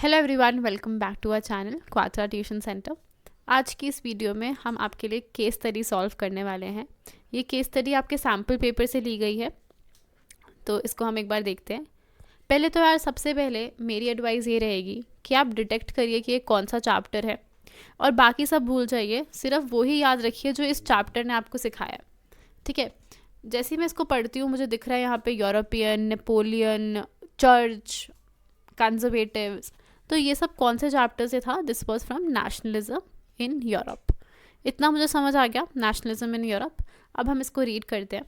Hello everyone, welcome back to our channel Kwatra tuition centre. आज की इस वीडियो में हम आपके लिए केस स्टडी सॉल्व करने वाले हैं। ये केस स्टडी आपके सैम्पल पेपर से ली गई है, तो इसको हम एक बार देखते हैं। पहले तो यार सबसे पहले मेरी एडवाइस ये रहेगी कि आप डिटेक्ट करिए कि ये कौन सा चैप्टर है और बाकी सब भूल जाइए, सिर्फ वही याद रखिए जो इस चैप्टर ने आपको सिखाया। ठीक है, जैसे ही मैं इसको पढ़ती हूँ मुझे दिख रहा है यहाँ पे यूरोपियन, नेपोलियन, चर्च, कंजर्वेटिव्स। तो ये सब कौन से चैप्टर से था? This was from nationalism in Europe. इतना मुझे समझ आ गया, नेशनलिज्म इन यूरोप। अब हम इसको रीड करते हैं।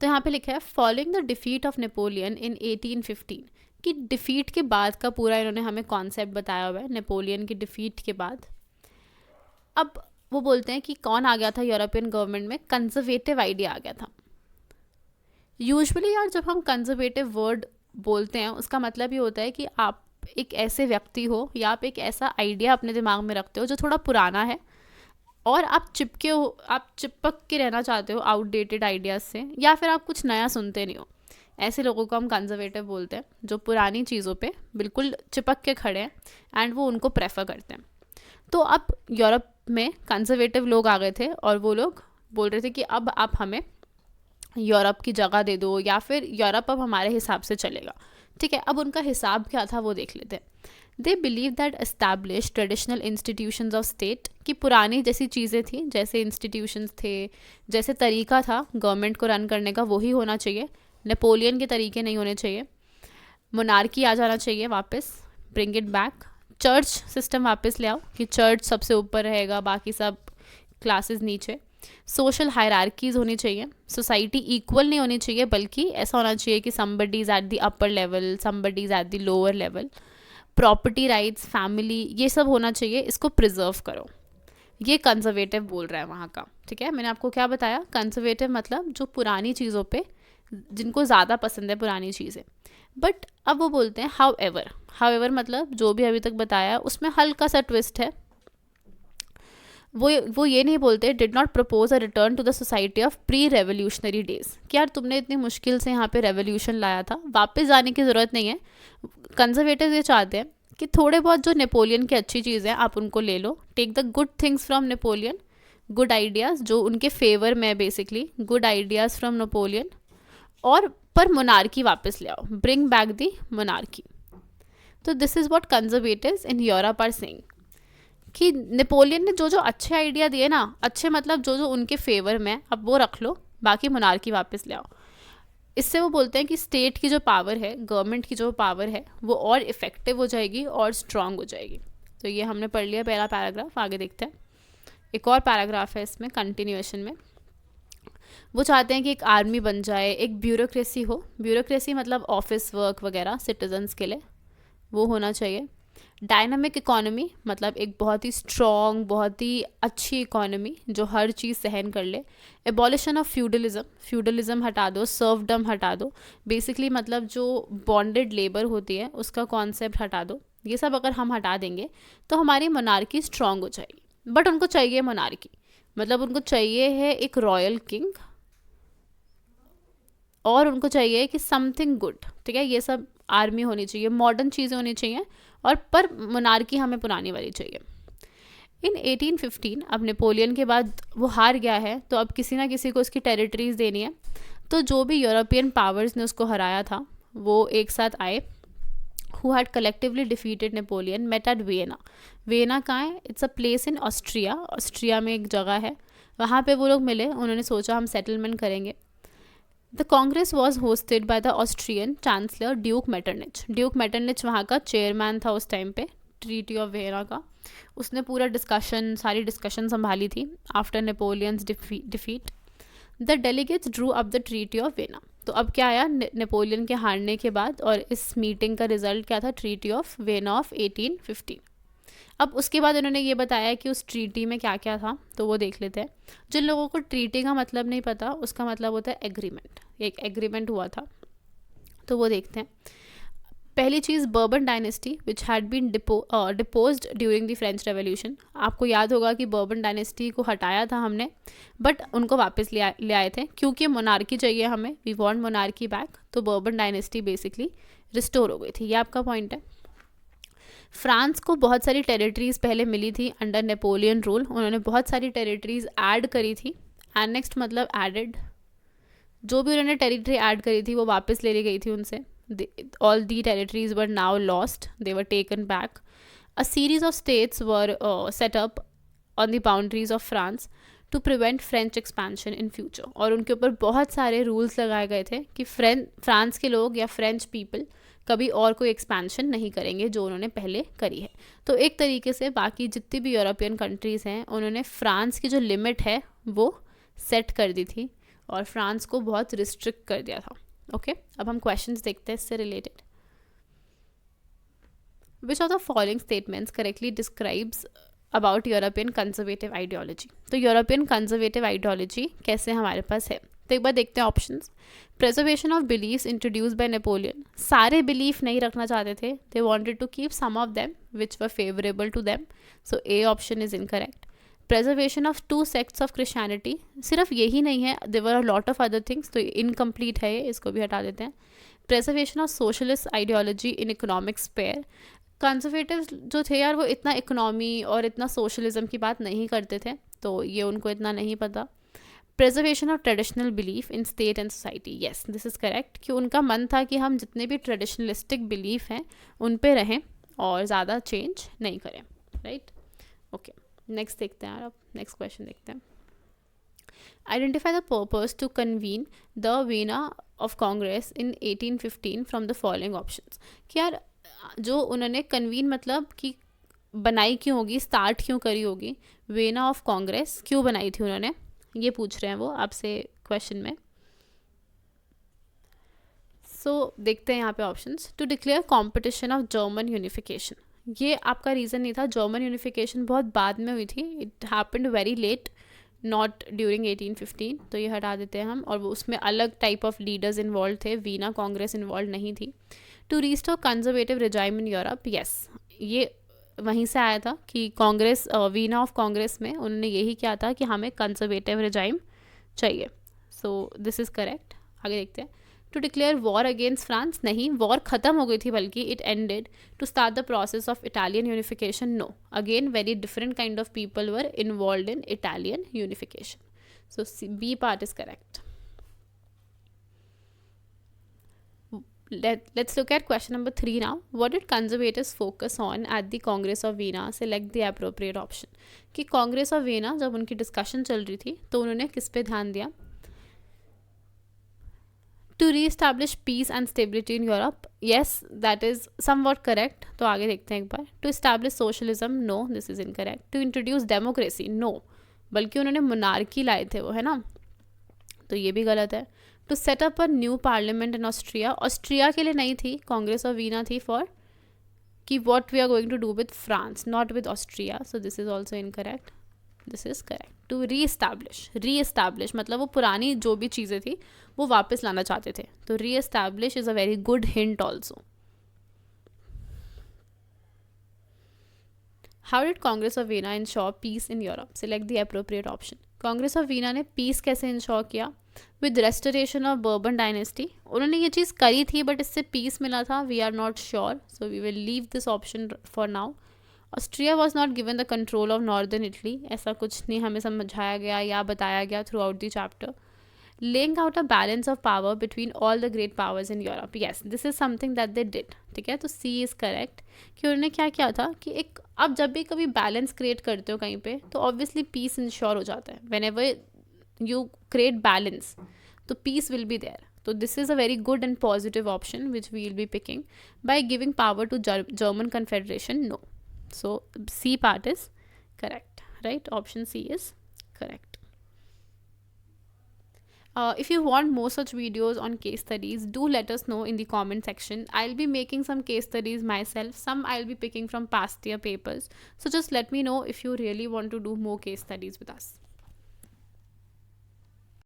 तो यहाँ पे लिखा है following the defeat of Napoleon in 1815, कि डिफीट के बाद का पूरा इन्होंने हमें कॉन्सेप्ट बताया हुआ है, नेपोलियन की डिफीट के बाद। अब वो बोलते हैं कि कौन आ गया था यूरोपियन गवर्नमेंट में? कंजर्वेटिव आइडिया आ गया था। यूजुअली यार जब हम कंजर्वेटिव वर्ड बोलते हैं उसका मतलब ये होता है कि आप एक ऐसे व्यक्ति हो या आप एक ऐसा आइडिया अपने दिमाग में रखते हो जो थोड़ा पुराना है और आप चिपक के रहना चाहते हो आउटडेटेड आइडियाज़ से, या फिर आप कुछ नया सुनते नहीं हो। ऐसे लोगों को हम कंजर्वेटिव बोलते हैं, जो पुरानी चीज़ों पे बिल्कुल चिपक के खड़े हैं एंड वो उनको प्रेफर करते हैं। तो अब यूरोप में कंजर्वेटिव लोग आ गए थे और वो लोग बोल रहे थे कि अब आप हमें यूरोप की जगह दे दो, या फिर यूरोप अब हमारे हिसाब से चलेगा। ठीक है, अब उनका हिसाब क्या था वो देख लेते हैं। They believe that establish traditional institutions of state, कि पुरानी जैसी चीज़ें थी, जैसे इंस्टीट्यूशंस थे, जैसे तरीका था गवर्नमेंट को रन करने का, वही होना चाहिए। नेपोलियन के तरीके नहीं होने चाहिए। मोनार्की आ जाना चाहिए वापस, bring it back. Church system वापस ले आओ कि चर्च सबसे ऊपर रहेगा, बाकी सब क्लासेस नीचे। सोशल हायरार्कीज होनी चाहिए, सोसाइटी इक्वल नहीं होनी चाहिए, बल्कि ऐसा होना चाहिए कि somebody is at the upper level, somebody is at the lower level. Property rights, family, ये सब होना चाहिए, इसको प्रिजर्व करो। ये कंजर्वेटिव बोल रहा है वहाँ का। ठीक है, मैंने आपको क्या बताया? कंजर्वेटिव मतलब जो पुरानी चीज़ों पे, जिनको ज़्यादा पसंद है पुरानी चीज़ें। बट अब वो बोलते हैं हाउ एवर मतलब जो भी अभी तक बताया उसमें हल्का सा ट्विस्ट है। वो ये नहीं बोलते did not propose a return to the society of pre revolutionary days, कि यार तुमने इतनी मुश्किल से यहाँ पे रेवोल्यूशन लाया था, वापस जाने की ज़रूरत नहीं है। कंजर्वेटिव ये चाहते हैं कि थोड़े बहुत जो नेपोलियन की अच्छी चीज़ें आप उनको ले लो, take the good things from Napoleon, good ideas जो उनके फेवर में है, basically good ideas from Napoleon, और पर मोनार्की वापस ले आओ, ब्रिंग बैक दी मोनार्की। तो this is what conservatives in Europe are saying, कि नेपोलियन ने जो जो अच्छे आइडिया दिए ना, अच्छे मतलब जो जो उनके फेवर में, अब वो रख लो, बाकी मोनार्की वापस ले आओ। इससे वो बोलते हैं कि स्टेट की जो पावर है, गवर्नमेंट की जो पावर है, वो और इफ़ेक्टिव हो जाएगी और स्ट्रांग हो जाएगी। तो ये हमने पढ़ लिया पहला पैराग्राफ, आगे देखते हैं। एक और पैराग्राफ है इसमें कंटिन्यूएशन में। वो चाहते हैं कि एक आर्मी बन जाए, एक ब्यूरोक्रेसी हो, ब्यूरोक्रेसी मतलब ऑफिस वर्क वगैरह सिटीजन्स के लिए, वो होना चाहिए। डायनामिक इकोनॉमी मतलब एक बहुत ही स्ट्रॉन्ग, बहुत ही अच्छी इकोनॉमी जो हर चीज़ सहन कर ले। एबॉलिशन ऑफ फ्यूडलिज्म हटा दो, सर्वडम हटा दो, बेसिकली मतलब जो बॉन्डेड लेबर होती है उसका कॉन्सेप्ट हटा दो। ये सब अगर हम हटा देंगे तो हमारी मोनार्की स्ट्रॉन्ग हो जाएगी। बट उनको चाहिए मोनार्की, मतलब उनको चाहिए है एक रॉयल किंग, और उनको चाहिए कि समथिंग गुड। ठीक है, ये सब आर्मी होनी चाहिए, मॉडर्न चीज़ें होनी चाहिए, और पर मोनार्की हमें पुरानी वाली चाहिए। इन 1815 अब नेपोलियन के बाद वो हार गया है, तो अब किसी ना किसी को उसकी टेरिटरीज देनी है। तो जो भी यूरोपियन पावर्स ने उसको हराया था वो एक साथ आए, who had collectively defeated Napoleon, met at Vienna. Vienna कहाँ है? It's a place in Austria, Austria में एक जगह है, वहाँ पे वो लोग मिले, उन्होंने सोचा हम सेटलमेंट करेंगे। The Congress was hosted by the Austrian chancellor duke Metternich. Duke Metternich वहाँ का चेयरमैन था उस टाइम पे ट्रीटी ऑफ वियना का। उसने पूरा सारी डिस्कशन संभाली थी after Napoleon's defeat. The delegates drew up the treaty of Vienna. तो अब क्या आया नेपोलियन के हारने के बाद, और इस मीटिंग का रिजल्ट क्या था? Treaty of Vienna of 1815। अब उसके बाद उन्होंने ये बताया कि उस ट्रीटी में क्या क्या था, तो वो देख लेते हैं। जिन लोगों को ट्रीटी का मतलब नहीं पता, उसका मतलब होता है एग्रीमेंट। एक एग्रीमेंट हुआ था, तो वो देखते हैं। पहली चीज़, Bourbon dynasty which had been deposed during the French revolution. आपको याद होगा कि बर्बन डायनेस्टी को हटाया था हमने, बट उनको वापस ले आए थे क्योंकि मोनार्की चाहिए हमें, वी वांट मोनार्की बैक। तो बर्बन डायनेस्टी बेसिकली रिस्टोर हो गई थी, ये आपका पॉइंट है। फ्रांस को बहुत सारी टेरिटरीज पहले मिली थी अंडर नेपोलियन रूल, उन्होंने बहुत सारी टेरिटरीज ऐड करी थी। एनेक्स्ड मतलब एडेड, जो भी उन्होंने टेरिटरी ऐड करी थी वो वापस ले ली गई थी उनसे। All the territories were now lost, they were taken back. A series of states were set up on the boundaries of France to prevent French expansion in future, और उनके ऊपर बहुत सारे रूल्स लगाए गए थे कि फ्रांस के लोग या फ्रेंच पीपल कभी और कोई एक्सपेंशन नहीं करेंगे जो उन्होंने पहले करी है। तो एक तरीके से बाकी जितनी भी यूरोपियन कंट्रीज़ हैं उन्होंने फ्रांस की जो लिमिट है वो सेट कर दी थी और फ्रांस को बहुत रिस्ट्रिक्ट कर दिया था। ओके, अब हम क्वेश्चंस देखते हैं इससे related. Which of the following statements correctly describes about European conservative ideology. तो यूरोपियन कंजर्वेटिव आइडियोलॉजी कैसे हमारे पास है, तो एक बार देखते हैं options. Preservation of beliefs introduce by Napoleon, सारे बिलीफ नहीं रखना चाहते थे, they wanted to keep some of them which were favourable to them, so A option is incorrect. Preservation of 2 sects of Christianity, सिर्फ यही नहीं है, there were a lot of other things, तो इनकम्प्लीट है ये, इसको भी हटा देते हैं। Preservation of socialist ideology in economic sphere, conservative जो थे यार वो इतना इकोनॉमी और इतना सोशलिज्म की बात नहीं करते थे, तो ये उनको इतना नहीं पता। Preservation of traditional belief in state and society, yes this is correct, कि उनका मन था कि हम जितने भी ट्रेडिशनलिस्टिक बिलीफ हैं उन पे रहें और ज़्यादा चेंज नहीं करें, राइट। ओके, नेक्स्ट देखते हैं यार, अब नेक्स्ट क्वेश्चन देखते हैं। Identify the purpose to convene the Vienna of Congress in 1815 from the following options, कि यार जो उन्होंने कन्वीन मतलब कि बनाई क्यों होगी, स्टार्ट क्यों करी होगी, वीना ऑफ कांग्रेस क्यों बनाई थी उन्होंने, ये पूछ रहे हैं वो आपसे क्वेश्चन में। सो देखते हैं यहाँ पे options. To declare competition of German unification, ये आपका रीज़न नहीं था, जर्मन यूनिफिकेशन बहुत बाद में हुई थी, it happened very late, not during 1815, तो ये हटा देते हैं हम, और वो उसमें अलग टाइप ऑफ लीडर्स इन्वॉल्व थे, वीना कांग्रेस इन्वॉल्व नहीं थी। To restore conservative regime in Europe, yes ये वहीं से आया था कि कांग्रेस, वीना ऑफ कांग्रेस में उन्होंने यही किया था कि हमें कंजर्वेटिव रिजाइम चाहिए, सो दिस इज़ करेक्ट। आगे देखते हैं। To declare war against France, नहीं, वॉर ख़त्म हो गई थी बल्कि it ended. To start the process of Italian unification, no, again very different kind of people were involve in Italian unification, so B part is correct. Let's look at question number 3 now. What did conservatives focus on at the Congress of Vienna? Select the appropriate option. कि Congress of Vienna जब उनकी discussion चल रही थी तो उन्होंने किस पे ध्यान दिया? To re-establish peace and stability in Europe, yes, that is somewhat correct. तो आगे देखते हैं एक बार। To establish socialism, no, this is incorrect. To introduce democracy, no, बल्कि उन्होंने मोनार्की लाए थे वो, है ना, तो ये भी गलत है। To set up a new parliament in Austria, Austria के लिए नहीं थी, कांग्रेस ऑफ वीना थी फॉर कि what we are going to do with France, not with Austria, so this is also incorrect, this is correct. To reestablish मतलब वो पुरानी जो भी चीज़ें थी वो वापस लाना चाहते थे, तो reestablish is a very good hint also. How did Congress of Vienna ensure peace in Europe? Select the appropriate option. Congress of Vienna ने पीस कैसे इंश्योर किया? With restoration of Bourbon dynasty, उन्होंने ये चीज़ करी थी but इससे peace मिला था, we are not sure, so we will leave this option for now. Austria was not given the control of northern Italy, ऐसा कुछ नहीं हमें समझाया गया या बताया गया throughout the chapter. Laying out a balance of power between all the great powers in Europe, yes this is something that they did, ठीक है, तो सी इज़ करेक्ट कि उन्होंने क्या किया था कि एक, अब जब भी कभी बैलेंस क्रिएट करते हो कहीं पे तो ऑब्वियसली पीस इंश्योर हो जाता है, when ever you create balance, so peace will be there. So this is a very good and positive option which we will be picking by giving power to German Confederation, no. So C part is correct, right? Option C is correct. If you want more such videos on case studies, do let us know in the comment section. I'll be making some case studies myself, some I'll be picking from past year papers, so just let me know if you really want to do more case studies with us.